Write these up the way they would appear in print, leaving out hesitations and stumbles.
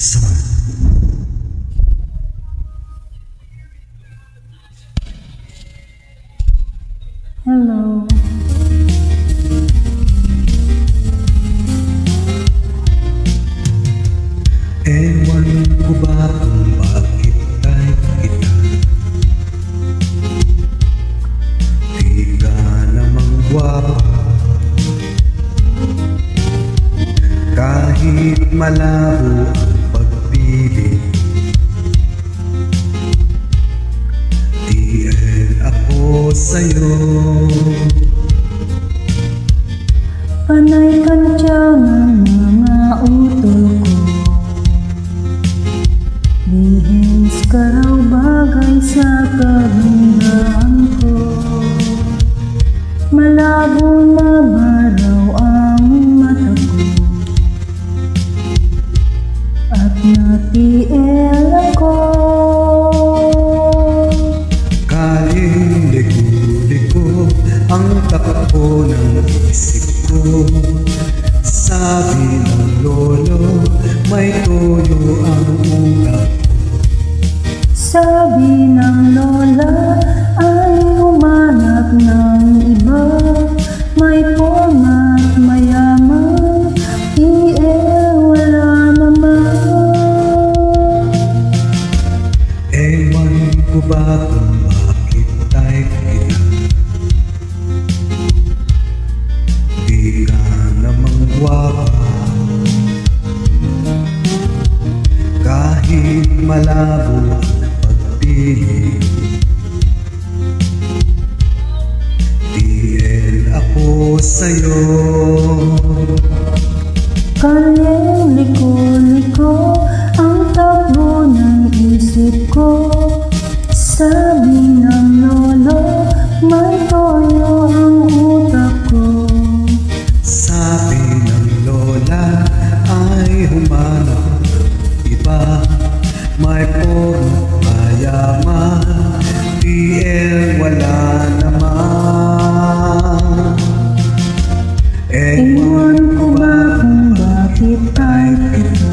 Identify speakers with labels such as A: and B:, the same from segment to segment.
A: Summer.
B: Hello.
A: Ewan ko ba kung bakit tayo kita? Di ka namang gwapa, kahit malabo ang pagpili. TL ako sa'yo.
B: Panay kantyaw ng mga utol ko. Lihins ka raw bagay sa kagandahan ko. Malabo na ba raw ang mata ko? At na-TL ako.
A: Kaling liko-liko ang takbo ng isip ko. Sabi ng lolo, may toyo ang utak.
B: Sabi ng lola ay humanap ng iba. May forma at mayaman, wala naman.
A: Ewan ko ba kung bakit tayo kita? Di ka namang gwapa, kahit malabo ang pagpili. TL ako sa'yo.
B: Kaling liko-liko ang takbo ng isip ko. Sabi ng lolo, may toyo ang utak ko.
A: Sabi ng lola ay humanap ng iba. May porno, mayaman, TL wala naman.
B: Ewan ko ba kung bakit tayo kita?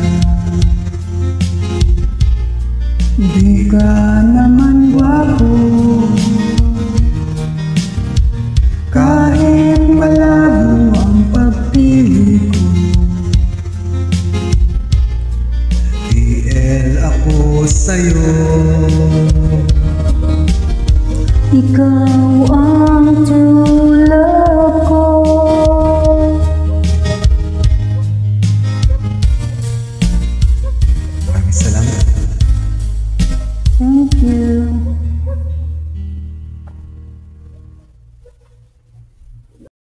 B: Di ka naman gwapo, kahit malabo ang pagpili ko.
A: TL ako sa'yo.
B: Ikaw ang true love ko.
A: Maraming salamat.
B: Thank you.